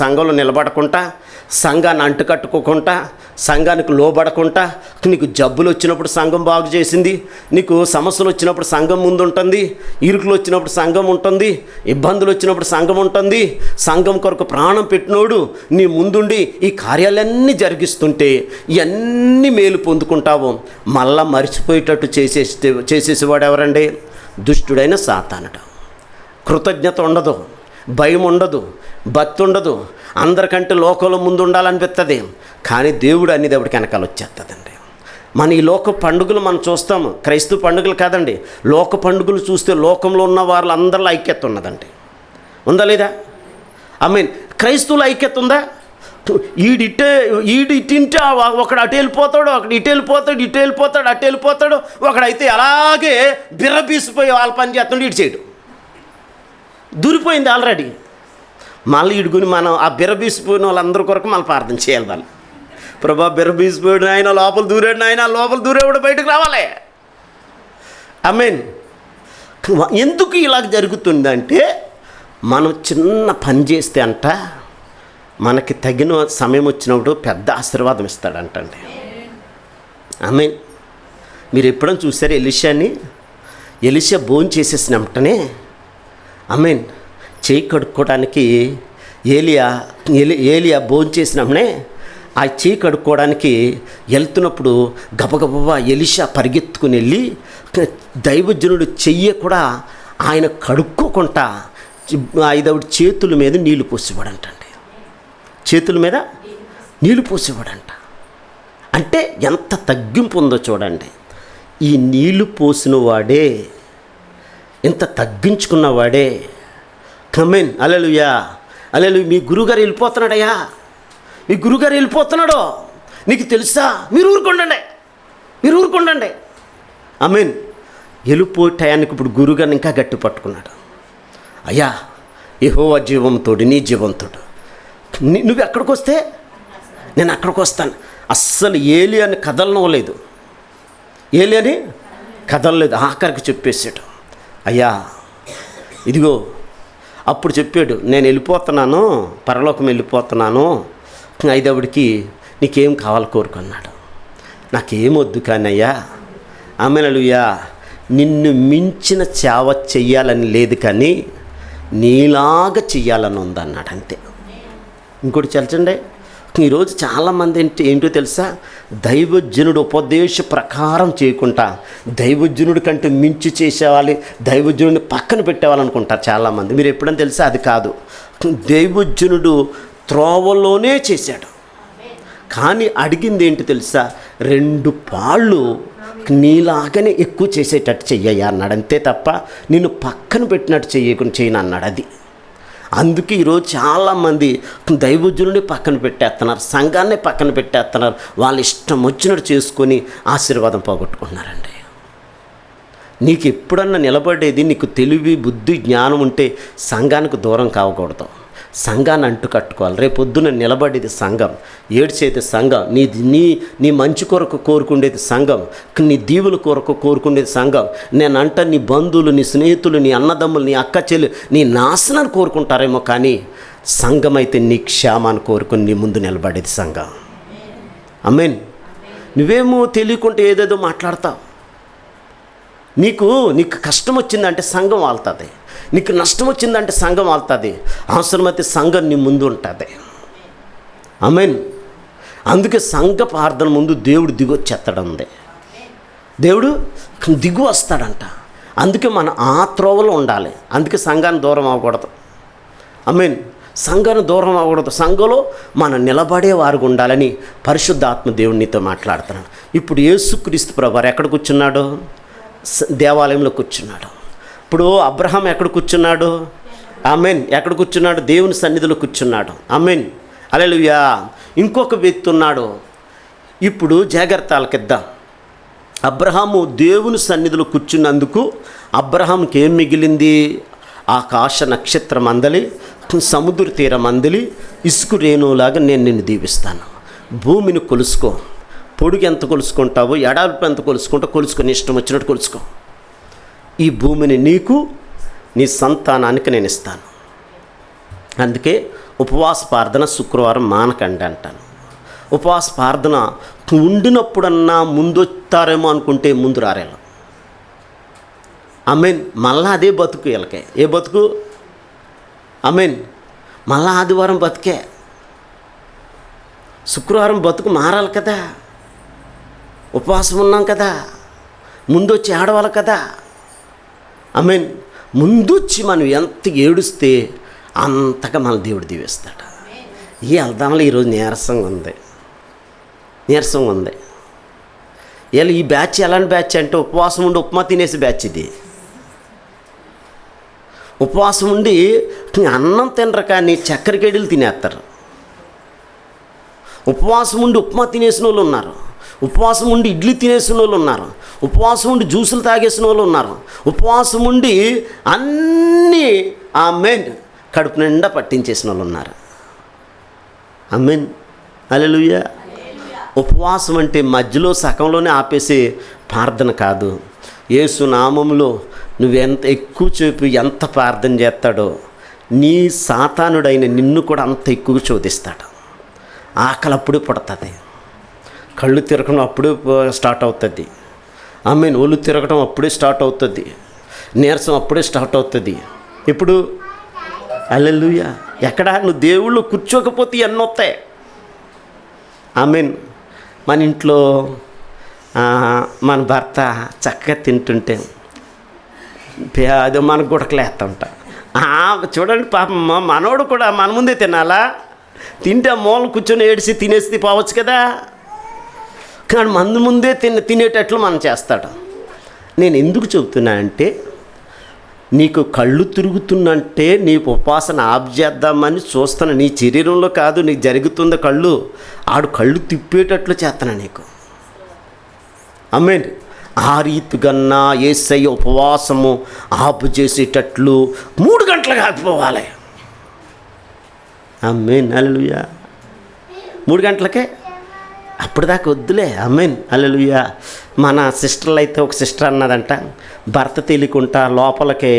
సంఘంలో నిలబడకుండా, సంఘాన్ని అంటుకట్టుకోకుండా, సంఘానికి లోబడకుండా, నీకు జబ్బులు వచ్చినప్పుడు సంఘం బాగు చేసింది, నీకు సమస్యలు వచ్చినప్పుడు సంఘం ముందు ఉంటుంది, ఇరుకులు వచ్చినప్పుడు సంఘం ఉంటుంది, ఇబ్బందులు వచ్చినప్పుడు సంఘం ఉంటుంది. సంఘం కొరకు ప్రాణం పెట్టినోడు నీ ముందుండి ఈ కార్యాలన్నీ జరిగిస్తుంటే ఇవన్నీ మేలు పొందుకుంటావు. మళ్ళా మర్చిపోయేటట్టు చేసేసేవాడు ఎవరండి? దుష్టుడైన సాతానుడు. కృతజ్ఞత ఉండదు, భయం ఉండదు, భక్తి ఉండదు, అందరికంటే లోకంలో ముందు ఉండాలనిపిస్తుంది. కానీ దేవుడు అన్ని దేవుడికి వెనకాల వచ్చేస్తుందండి. మన ఈ లోక పండుగలు మనం చూస్తాము, క్రైస్తవ పండుగలు కాదండి, లోక పండుగలు చూస్తే లోకంలో ఉన్న వాళ్ళందరిలో ఐక్యత ఉన్నదండి. ఉందా లేదా? ఐ మీన్ క్రైస్తవుల ఐక్యత ఉందా? ఈడిటింటే ఒకడు అటు వెళ్ళిపోతాడు, ఒకడు ఇటు వెళ్ళిపోతాడు, అటు వెళ్ళిపోతాడు. ఒకడైతే అలాగే బిర్రబీసిపోయి వాళ్ళ పని చేస్తుండే ఇటు చేయడు, దూరిపోయింది ఆల్రెడీ. మళ్ళీ ఇడుగుని మనం ఆ బిర్రబీసిపోయిన వాళ్ళందరి కొరకు మళ్ళీ ప్రార్థన చేయాలి. వాళ్ళు ప్రభా బిర్రబీసిపోయాడు ఆయన, లోపల దూరాడు ఆయన, లోపల దూరేవాడు బయటకు రావాలి. ఐ మీన్ ఎందుకు ఇలాగ జరుగుతుందంటే, మనం చిన్న పని చేస్తే అంట మనకి తగిన సమయం వచ్చినప్పుడు పెద్ద ఆశీర్వాదం ఇస్తాడంటండి. ఐ మీన్ మీరు ఎప్పుడైనా చూసారు ఎలీషా భోజనం చేసేసిన వెంటనే ఐ మీన్ చేయి కడుక్కోవడానికి ఏలియా భోజనం చేసినప్పుడే ఆ చేయి కడుక్కోవడానికి వెళ్తున్నప్పుడు గబగబా ఎలీషా పరిగెత్తుకుని వెళ్ళి దైవజనుడు చెయ్యి కూడా ఆయన కడుక్కోకుండా ఐదవుడి చేతుల మీద నీళ్లు పోసేవాడంటండి. చేతుల మీద నీళ్లు పోసేవాడంట. అంటే ఎంత తగ్గింపు ఉందో చూడండి. ఈ నీళ్లు పోసిన వాడే, ఎంత తగ్గించుకున్నవాడే. కమెన్ హల్లెలూయా హల్లెలూయా. మీ గురుగారు వెళ్ళిపోతున్నాడయ్యా, మీ గురుగారు వెళ్ళిపోతున్నాడో నీకు తెలుసా? మీరు ఊరుకుండండి. ఐ మీన్ వెళ్ళిపోయే టయానికి ఇప్పుడు గురుగారిని ఇంకా గట్టి పట్టుకున్నాడు. అయ్యా యెహోవా జీవంతోడు, నీ జీవంతోడు, నువ్వు ఎక్కడికి వస్తే నేను అక్కడికి వస్తాను. అస్సలు ఏలియాని కదలనలేదు, ఆఖరికి చెప్పేసాడు. అయ్యా ఇదిగో అప్పుడు చెప్పాడు, నేను వెళ్ళిపోతున్నాను, పరలోకం వెళ్ళిపోతున్నాను, ఐదవుడికి నీకేం కావాలి కోరుకున్నాడు. నాకేమొద్దు కానీ అయ్యా, ఆమెనలుయా నిన్ను మించిన సేవ చెయ్యాలని లేదు కానీ నీలాగా చెయ్యాలని ఉందన్నాడు. అంతే. ఇంకోటి చల్చండి, ఈరోజు చాలామంది ఏంటో తెలుసా? దైవజనుడు ఉపదేశ ప్రకారం చేయకుండా దైవజనుడి కంటే మించి చేసేవాలి, దైవజనుడిని పక్కన పెట్టేవాళ్ళనుకుంటారు చాలామంది. మీరు ఎప్పుడైనా తెలుసా? అది కాదు. దైవజనుడు త్రోవలోనే చేశాడు, కానీ అడిగింది ఏంటి తెలుసా? 2 పాళ్ళు నీలాగనే ఎక్కువ చేసేటట్టు చెయ్యయ్యా అన్నాడు. అంతే తప్ప నిన్ను పక్కన పెట్టినట్టు చేయను అన్నాడు. అది అందుకే ఈరోజు చాలామంది దైవజనుని పక్కన పెట్టేస్తున్నారు, సంఘాన్ని పక్కన పెట్టేస్తున్నారు, వాళ్ళ ఇష్టం వచ్చినట్టు చేసుకొని ఆశీర్వాదం పోగొట్టుకుంటున్నారండి. నీకు ఎప్పుడన్నా నిలబడేది, నీకు తెలివి బుద్ధి జ్ఞానం ఉంటే సంఘానికి దూరం కావకూడదు, సంఘాన్ని అంటు కట్టుకోవాలి. రేపొద్దున నిలబడేది సంఘం, ఏడ్చేది సంఘం, నీ మంచి కొరకు కోరుకునేది సంఘం, నీ దీవుల కొరకు కోరుకునేది సంఘం. నేనంట నీ బంధువులు, నీ స్నేహితులు, నీ అన్నదమ్ములు, నీ అక్క చెల్లి నీ నాశనాన్ని కోరుకుంటారేమో, కానీ సంఘం అయితే నీ క్షేమాన్ని కోరుకుని నీ ముందు నిలబడేది సంఘం. ఆమేన్. నువ్వేమో తెలియకుంటే ఏదేదో మాట్లాడతావు. నీకు కష్టం వచ్చిందంటే సంఘం వాళ్తుంది, నీకు నష్టం వచ్చిందంటే సంఘం వాళ్తుంది, అవసరమైతే సంఘం నీ ముందు ఉంటుంది. ఆమేన్. అందుకే సంఘ ప్రార్థన ముందు దేవుడు దిగొచ్చేస్తాడంది, దేవుడు దిగు వస్తాడంట. అందుకే మనం ఆ త్రోవలో ఉండాలి. అందుకే సంఘాన్ని దూరం అవ్వకూడదు. ఆమేన్. సంఘాన్ని దూరం అవ్వకూడదు, సంఘంలో మనం నిలబడే వారికి ఉండాలని పరిశుద్ధాత్మ దేవుడు నీతో మాట్లాడుతున్నాడు. ఇప్పుడు యేసుక్రీస్తు ప్రభువారు ఎక్కడ కూర్చున్నాడు? దేవాలయంలో కూర్చున్నాడు. ఇప్పుడు అబ్రహాం ఎక్కడ కూర్చున్నాడు? ఆమేన్. ఎక్కడ కూర్చున్నాడు? దేవుని సన్నిధిలో కూర్చున్నాడు. ఆమేన్. హల్లెలూయా. ఇంకొక వ్యక్తి ఉన్నాడు. ఇప్పుడు జాగ్రత్త ఆలకిద్దాం. అబ్రహాము దేవుని సన్నిధిలో కూర్చున్నందుకు అబ్రహాంకి ఏం మిగిలింది? ఆకాశ నక్షత్రం అందలి, సముద్ర తీరం అందలి, ఇసుకు రేణులాగా నేను నిన్ను దీవిస్తాను. భూమిని కొలుసుకో, పొడుగు ఎంత కొలుసుకుంటావో, ఎడాల్పు ఎంత కొలుసుకుంటావు కొలుసుకొని, ఇష్టం వచ్చినట్టు కొలుసుకో. ఈ భూమిని నీకు, నీ సంతానానికి నేను ఇస్తాను. అందుకే ఉపవాస ప్రార్థన శుక్రవారం మానకండి అంటాను. ఉపవాస ప్రార్థన ఉండినప్పుడన్నా ముందు వస్తారేమో అనుకుంటే ముందు రారేలా. ఆమేన్. మళ్ళా అదే బతుకు వీళ్ళకే. ఏ బతుకు? ఆమేన్. మళ్ళా ఆదివారం బతుకే, శుక్రవారం బతుకు మారాలి కదా. ఉపవాసం ఉన్నాం కదా, ముందొచ్చి ఆడవాలి కదా. ఆమేన్. ముందొచ్చి మనం ఎంత ఏడుస్తే అంతగా మన దేవుడు దీవిస్తాడు. ఈ అల్దాంలో ఈరోజు నీరసంగా ఉంది. వీళ్ళు ఈ బ్యాచ్ ఎలాంటి బ్యాచ్ అంటే ఉపవాసం ఉండి ఉప్మా తినేసి బ్యాచ్ ఇది. ఉపవాసం ఉండి అన్నం తినరు కానీ చక్కెర కేడీలు తినేస్తారు. ఉపవాసం ఉండి ఉప్మా తినేసిన వాళ్ళు ఉన్నారు, ఉపవాసం ఉండి ఇడ్లీ తినేసిన వాళ్ళు ఉన్నారు, ఉపవాసం ఉండి జ్యూసులు తాగేసిన వాళ్ళు ఉన్నారు, ఉపవాసం ఉండి అన్నీ ఆమేన్ కడుపు నిండా పట్టించేసిన వాళ్ళు ఉన్నారు. ఆమేన్. హల్లెలూయా. ఉపవాసం అంటే మధ్యలో సగంలోనే ఆపేసే ప్రార్థన కాదు. యేసు నామములో నువ్వెంత ఎక్కువ చెప్పి ఎంత ప్రార్థన చేస్తాడో నీ సాతానుడైన నిన్ను కూడా అంత ఎక్కువ శోధిస్తాడు. ఆకలి అప్పుడే పుడుతుంది, కళ్ళు తిరగడం అప్పుడే స్టార్ట్ అవుతుంది. ఆమేన్. ఒళ్ళు తిరగడం అప్పుడే స్టార్ట్ అవుతుంది, నీరసం అప్పుడే స్టార్ట్ అవుతుంది. ఇప్పుడు హల్లెలూయా. ఎక్కడ నువ్వు దేవుళ్ళు కూర్చోకపోతే ఎన్ని వస్తాయి. ఆమేన్. మన ఇంట్లో మన భర్త చక్కగా తింటుంటే అది మనకు గుడకలేస్తుంట. చూడండి పాపం మనోడు కూడా మన ముందే తినాలా? తింటే ఆ మూల కూర్చొని ఏడిసి తినేసి పోవచ్చు కదా, కానీ మన ముందే తినేటట్లు మనం చేస్తాడు. నేను ఎందుకు చెబుతున్నా అంటే, నీకు కళ్ళు తిరుగుతున్నంటే నీ ఉపాసన ఆప్ చేద్దామని చూస్తున్నా. నీ శరీరంలో కాదు, నీకు జరుగుతుందో కళ్ళు, ఆడు కళ్ళు తిప్పేటట్లు చేస్తున్నా నీకు. ఆమేన్. ఆ రీతిగన్నా యేసయ్య ఉపవాసము ఆపు చేసేటట్లు 3 గంటలకు ఆగిపోవాలి. ఆమేన్. హల్లెలూయా. 3 గంటలకే, అప్పటిదాకా వద్దులే. ఆమేన్. హల్లెలూయా. మన సిస్టర్లు అయితే ఒక సిస్టర్ అన్నదంట, భర్త తెలియకుండా లోపలికి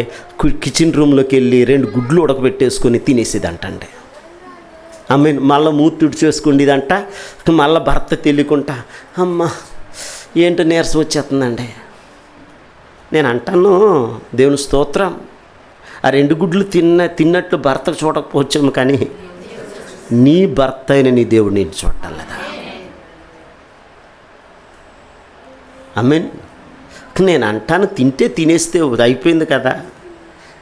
కిచెన్ రూమ్లోకి వెళ్ళి 2 గుడ్లు ఉడకబెట్టేసుకొని తినేసేదంటండి. ఆమేన్. మళ్ళీ మూతి తుడిచేసుకునేదంట. మళ్ళీ భర్త తెలియకుండా అమ్మ ఏంటో నీరసం వచ్చేస్తుందండి. నేను అంటాను, దేవుని స్తోత్రం, ఆ 2 గుడ్లు తిన్నట్లు భర్తకు చూడకపోవచ్చాము, కానీ నీ భర్త అయిన నీ దేవుడు నేను చూడటం లేదా. ఆమేన్. నేను అంటాను, తింటే తినేస్తే అయిపోయింది కదా.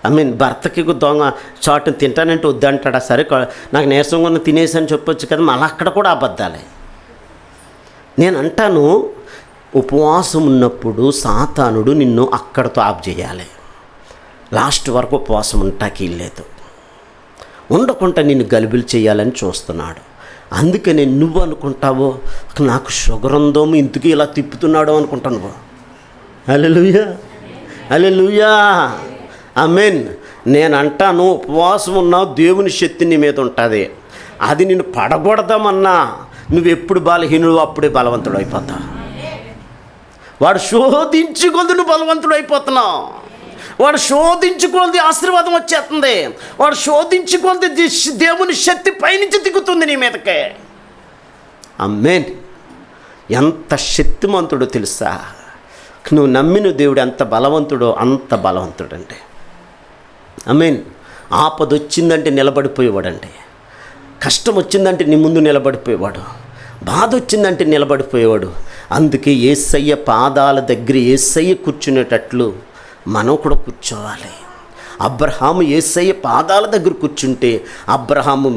ఆమేన్. భర్తకి దొంగ చాటును తింటానంటే వద్దంటాడా? సరే నాకు నీరసంగా ఉన్న తినేసని చెప్పొచ్చు కదా. మళ్ళీ అక్కడ కూడా అబద్ధాలే. నేను అంటాను, ఉపవాసం ఉన్నప్పుడు సాతానుడు నిన్ను అక్కడితో ఆఫ్ చేయాలి. లాస్ట్ వరకు ఉపవాసం ఉంటాకి లేదు, ఉండకుండా నిన్ను గలిబిలు చేయాలని చూస్తున్నాడు. అందుకని నువ్వు అనుకుంటావో నాకు షుగర్ ఉందో ఇందుకు ఇలా తిప్పుతున్నాడో అనుకుంటాను. హల్లెలూయా, హల్లెలూయా, ఆమేన్. నేను అంటాను, ఉపవాసం ఉన్నావు, దేవుని శక్తి నీ మీద ఉంటుంది. అది నిన్ను పడగొడదామన్నా నువ్వు ఎప్పుడు బలహీనుడు అప్పుడే బలవంతుడు అయిపోతావు. వాడు శోధించుకొంది నువ్వు బలవంతుడు అయిపోతున్నావు. వాడు శోధించుకొంది ఆశీర్వాదం వచ్చేస్తుంది. వాడు శోధించుకొంది దేవుని శక్తి పైనుంచి దిగుతుంది నీ మీదకే. ఆమేన్. ఎంత శక్తిమంతుడో తెలుసా? నువ్వు నమ్మిన దేవుడు ఎంత బలవంతుడో అంత బలవంతుడండి. ఆమేన్. ఆపద వచ్చిందంటే నిలబడిపోయేవాడండి. కష్టం వచ్చిందంటే నీ ముందు నిలబడిపోయేవాడు. బాధ వచ్చిందంటే నిలబడిపోయేవాడు. అందుకే యేసయ్య పాదాల దగ్గర యేసయ్య కూర్చునేటట్లు మనం కూడా కూర్చోవాలి. అబ్రహాము యేసయ్య పాదాల దగ్గర కూర్చుంటే అబ్రహాము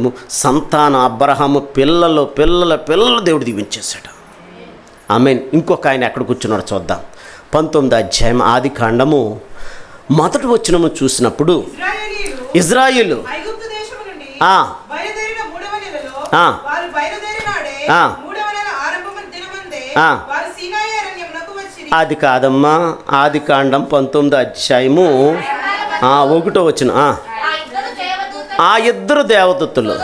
సంతానం, అబ్రహాము పిల్లలు దేవుడు దీవించేశాడు. ఆమేన్. ఇంకొక ఆయన ఎక్కడ కూర్చున్నాడో చూద్దాం. 19వ అధ్యాయం ఆదికాండము 1వ వచనము చూసినప్పుడు ఇజ్రాయేలు అది కాదమ్మా, ఆదికాండం 19వ అధ్యాయము 1వ వచనం. ఆ ఇద్దరు దేవదూతలు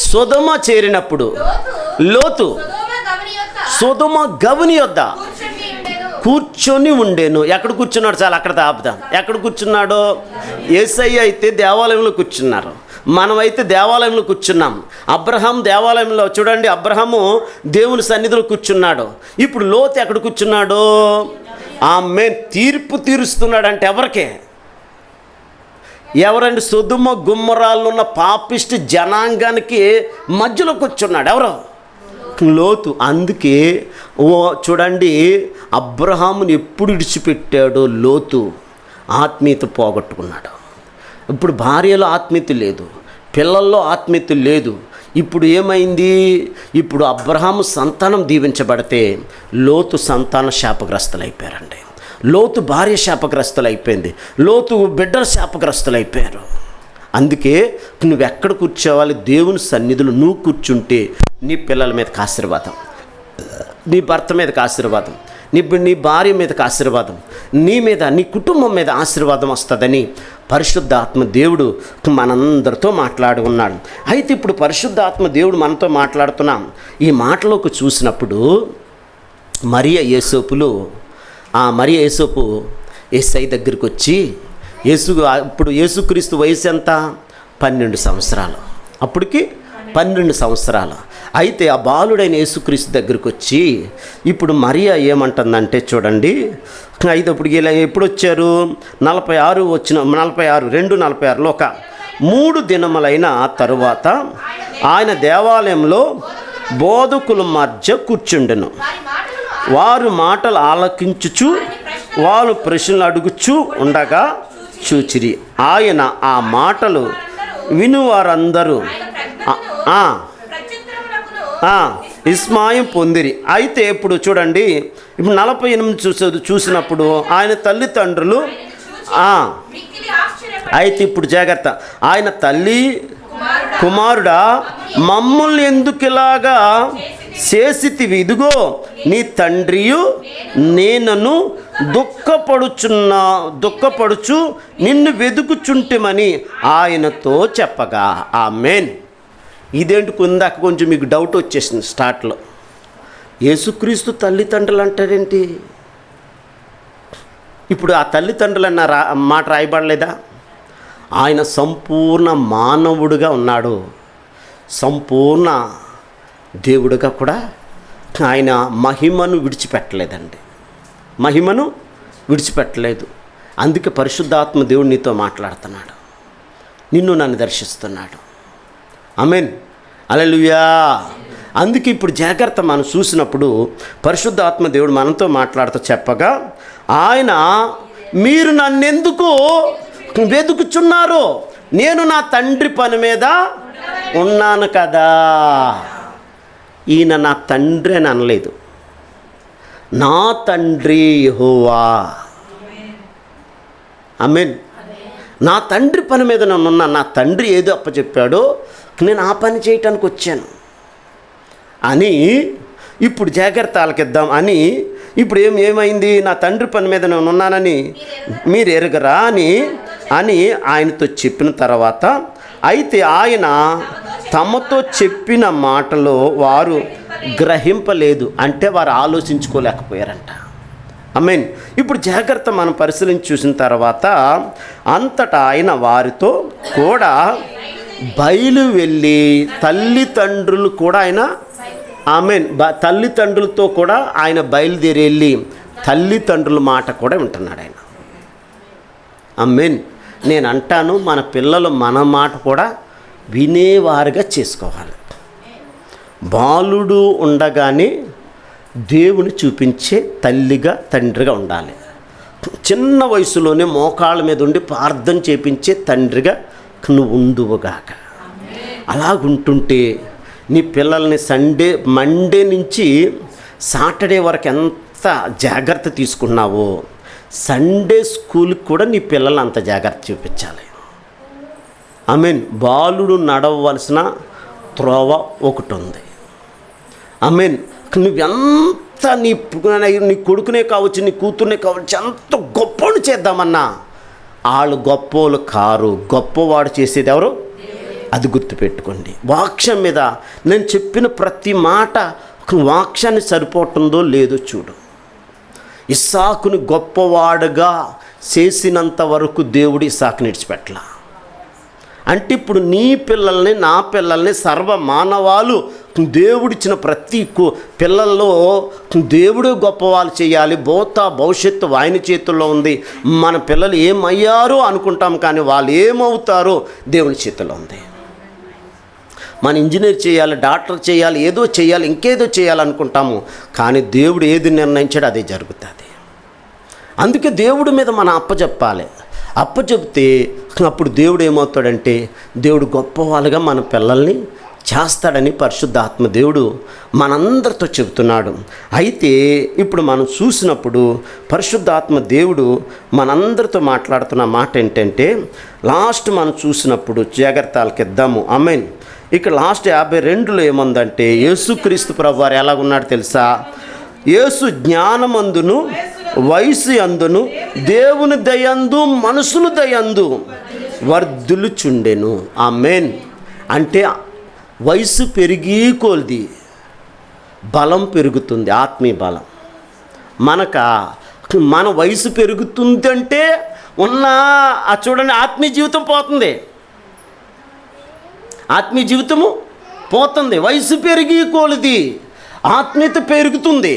సొదొమ చేరినప్పుడు లోతు సొదొమ గవిని యొద్ద కూర్చొని ఉండేను. ఎక్కడ కూర్చున్నాడు? చాలా అక్కడ ఆపుదాం. ఎక్కడ కూర్చున్నాడో? యేసయ్య అయితే దేవాలయంలో కూర్చున్నారు, మనమైతే దేవాలయంలో కూర్చున్నాం. అబ్రహాం దేవాలయంలో, చూడండి, అబ్రహాము దేవుని సన్నిధిలో కూర్చున్నాడు. ఇప్పుడు లోతు ఎక్కడ కూర్చున్నాడు? ఆమేన్. తీర్పు తీరుస్తున్నాడంటే ఎవరికే? ఎవరండి? సొదొమ గుమ్మరాల్లో ఉన్న పాపిష్టి జనాంగానికి మధ్యలో కూర్చున్నాడు. ఎవరు? లోతు. అందుకే చూడండి, అబ్రహాముని ఎప్పుడు విడిచిపెట్టాడో లోతు ఆత్మీయత పోగొట్టుకున్నాడు. ఇప్పుడు భార్యలో ఆత్మీయత లేదు, పిల్లల్లో ఆత్మీయత లేదు. ఇప్పుడు ఏమైంది? ఇప్పుడు అబ్రహాము సంతానం దీవించబడితే లోతు సంతాన శాపగ్రస్తులైపోయారండి. లోతు భార్య శాపగ్రస్తులైపోయింది, లోతు బిడ్డల శాపగ్రస్తులైపోయారు. అందుకే నువ్వెక్కడ కూర్చోవాలి? దేవుని సన్నిధిలో నువ్వు కూర్చుంటే నీ పిల్లల మీదకి ఆశీర్వాదం, నీ భర్త మీదకి ఆశీర్వాదం, నీ భార్య మీదకి ఆశీర్వాదం, నీ మీద, నీ కుటుంబం మీద ఆశీర్వాదం వస్తుందని పరిశుద్ధాత్మ దేవుడు మనందరితో మాట్లాడుకున్నాడు. అయితే ఇప్పుడు పరిశుద్ధాత్మ దేవుడు మనతో మాట్లాడుతున్నాం. ఈ మాటలోకి చూసినప్పుడు మరియ యేసోపు యేసయ్య దగ్గరికి వచ్చి, ఇప్పుడు యేసుక్రీస్తు వయసు ఎంత? 12 సంవత్సరాలు. అప్పటికి 12 సంవత్సరాలు. అయితే ఆ బాలుడైన యేసుక్రీస్తు దగ్గరికి వచ్చి ఇప్పుడు మరియా ఏమంటుందంటే చూడండి, అయితే ఇప్పుడు ఇలా ఎప్పుడు వచ్చారు? 2:46లో ఒక 3 దినములైన తరువాత ఆయన దేవాలయంలో బోధకుల మధ్య కూర్చుండెను. వారు మాటలు ఆలకించుచు వారు ప్రశ్నలు అడుగుచూ ఉండగా చూచిరి. ఆయన ఆ మాటలు వినువారందరూ విస్మయం పొందిరి. అయితే ఇప్పుడు చూడండి, ఇప్పుడు 48 చూసినప్పుడు ఆయన తల్లిదండ్రులు అయితే ఇప్పుడు జాగ్రత్త, ఆయన తల్లి కుమారుడా మమ్మల్ని ఎందుకు ఇలాగా చేసితివి? ఇదిగో నీ తండ్రియు నేనను దుఃఖపడుచు నిన్ను వెతుకుచుంటిమని ఆయనతో చెప్పగా. ఆమేన్. ఇదేంటి? కొందాక కొంచెం మీకు డౌట్ వచ్చేసింది స్టార్ట్లో. యేసుక్రీస్తు తల్లిదండ్రులు అంటారేంటి? ఇప్పుడు ఆ తల్లిదండ్రులు అన్న మాట రాయబడలేదా? ఆయన సంపూర్ణ మానవుడిగా ఉన్నాడు, సంపూర్ణ దేవుడిగా కూడా ఆయన మహిమను విడిచిపెట్టలేదండి, మహిమను విడిచిపెట్టలేదు. అందుకే పరిశుద్ధాత్మ దేవుడు నీతో మాట్లాడుతున్నాడు, నిన్ను నన్ను దర్శిస్తున్నాడు. ఆమేన్, హల్లెలూయా. అందుకే ఇప్పుడు జాగ్రత్త, మనం చూసినప్పుడు పరిశుద్ధాత్మ దేవుడు మనతో మాట్లాడుతూ చెప్పగా, ఆయన మీరు నన్నెందుకు వెతుకుచున్నారు? నేను నా తండ్రి పని మీద ఉన్నాను కదా. ఈయన నా తండ్రి అని అనలేదు, నా తండ్రి యెహోవా. ఆమేన్. నా తండ్రి పని మీద నేనున్నా, నా తండ్రి ఏదో అప్పచెప్పాడో నేను ఆ పని చేయటానికి వచ్చాను అని ఇప్పుడు జాగ్రత్త ఆలకిద్దాం అని. ఇప్పుడు ఏమైంది? నా తండ్రి పని మీద నేను ఉన్నానని మీరు ఎరగరా అని ఆయనతో చెప్పిన తర్వాత, అయితే ఆయన తమతో చెప్పిన మాటలో వారు గ్రహింపలేదు, అంటే వారు ఆలోచించుకోలేకపోయారంట. ఆమేన్. ఇప్పుడు జాగ్రత్త మనం పరిశీలించి చూసిన తర్వాత, అంతటా ఆయన వారితో కూడా బయలు వెళ్ళి తల్లిదండ్రులు కూడా ఆయన, ఆమేన్, తల్లిదండ్రులతో కూడా ఆయన బయలుదేరి వెళ్ళి తల్లిదండ్రుల మాట కూడా వింటున్నాడు ఆయన. ఆమేన్. నేను అంటాను, మన పిల్లలు మన మాట కూడా వినేవారుగా చేసుకోవాలి. బాలుడు ఉండగానే దేవుని చూపించే తల్లిగా తండ్రిగా ఉండాలి. చిన్న వయసులోనే మోకాళ్ళ మీద ఉండి ప్రార్థన చేపించే తండ్రిగా నువ్వు ఉండువుగాక. అలాగుంటుంటే నీ పిల్లల్ని మండే నుంచి సాటర్డే వరకు ఎంత జాగ్రత్త తీసుకున్నావో, సండే స్కూల్కి కూడా నీ పిల్లల్ని అంత జాగ్రత్త చూపించాలి. ఆమేన్. బాలుడు నడవలసిన త్రోవ ఒకటి ఉంది. ఆమేన్. నువ్వెంత నీ కొడుకునే కావచ్చు, నీ కూతుర్నే కావచ్చు, ఎంత గొప్పని చేద్దామన్నా వాళ్ళు గొప్పోళ్ళు కారు. గొప్పవాడు చేసేది ఎవరు? అది గుర్తుపెట్టుకోండి. వాక్యం మీద నేను చెప్పిన ప్రతి మాట వాక్యాన్ని సరిపోతుందో లేదో చూడు. ఇస్సాకుని గొప్పవాడుగా చేసినంత వరకు దేవుడు ఇస్సాకుని విడిచిపెట్టలా. అంటే ఇప్పుడు నీ పిల్లల్ని, నా పిల్లల్ని, సర్వ మానవాలు దేవుడిచ్చిన ప్రతి పిల్లల్లో దేవుడు గొప్పవాళ్ళు చేయాలి. భవిష్యత్తు ఆయన చేతుల్లో ఉంది. మన పిల్లలు ఏమయ్యారో అనుకుంటాం, కానీ వాళ్ళు ఏమవుతారో దేవుని చేతుల్లో ఉంది. మన ఇంజనీర్ చేయాలి, డాక్టర్ చేయాలి, ఏదో చేయాలి, ఇంకేదో చేయాలనుకుంటాము, కానీ దేవుడు ఏది నిర్ణయించాడో అదే జరుగుతుంది. అందుకే దేవుడి మీద మనం అప్పచెప్పాలి. అప్పచెప్తే అప్పుడు దేవుడు ఏమవుతాడంటే, దేవుడు గొప్పవాళ్ళుగా మన పిల్లల్ని చేస్తాడని పరిశుద్ధాత్మ దేవుడు మనందరితో చెబుతున్నాడు. అయితే ఇప్పుడు మనం చూసినప్పుడు పరిశుద్ధాత్మ దేవుడు మనందరితో మాట్లాడుతున్న మాట ఏంటంటే, లాస్ట్ మనం చూసినప్పుడు జాగ్రత్తలకి ఇద్దాము. ఆమేన్. ఇక్కడ లాస్ట్ 52లో ఏముందంటే, యేసుక్రీస్తు ప్రభువారు ఎలాగున్నాడు తెలుసా? యేసు జ్ఞానమందును వయసు అందును దేవుని దయందు మనుషుల దయందు వర్ధులుచుండెను. ఆమేన్. అంటే వయసు పెరిగి కొలది బలం పెరుగుతుంది, ఆత్మీయ బలం. మన వయసు పెరుగుతుందంటే చూడండి, ఆత్మీయ జీవితం పోతుంది. ఆత్మీయ జీవితము పోతుంది. వయసు పెరిగి కొలది ఆత్మీయత పెరుగుతుంది.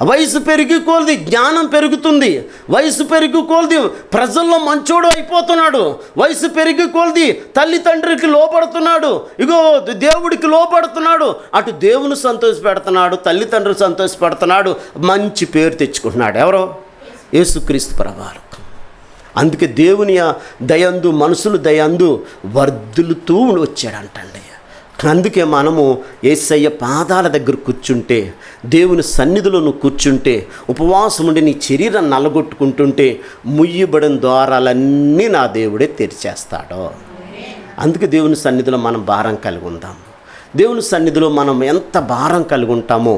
వయసు పెరిగి కొలది జ్ఞానం పెరుగుతుంది. వయసు పెరిగి కొలది ప్రజల్లో మంచోడు అయిపోతున్నాడు. వయసు పెరిగి కొలది తల్లిదండ్రులకి లోపడుతున్నాడు, ఇగో దేవుడికి లోపడుతున్నాడు. అటు దేవుని సంతోషపెడుతున్నాడు, తల్లిదండ్రులు సంతోషపెడుతున్నాడు, మంచి పేరు తెచ్చుకుంటున్నాడు. ఎవరో? యేసుక్రీస్తు ప్రభువారు. అందుకే దేవుని దయందు మనుషుల దయందు వర్ధులుతూ వచ్చాడంటండి. అందుకే మనము యేసయ్య పాదాల దగ్గర కూర్చుంటే, దేవుని సన్నిధిలో నువ్వు కూర్చుంటే, ఉపవాసం ఉండి నీ శరీరం నల్లగొట్టుకుంటుంటే ముయ్యబడిన ద్వారాలన్నీ నా దేవుడే తెరిచేస్తాడు. అందుకే దేవుని సన్నిధిలో మనం భారం కలిగి ఉందాం. దేవుని సన్నిధిలో మనం ఎంత భారం కలిగి ఉంటామో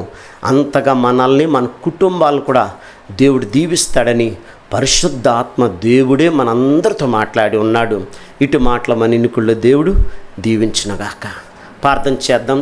అంతగా మనల్ని, మన కుటుంబాలు కూడా దేవుడు దీవిస్తాడని పరిశుద్ధాత్మ దేవుడే మనందరితో మాట్లాడి ఉన్నాడు. ఇటు మాటల మన ఎన్నికల్లో దేవుడు దీవించునుగాక. ప్రార్థన చేద్దాం.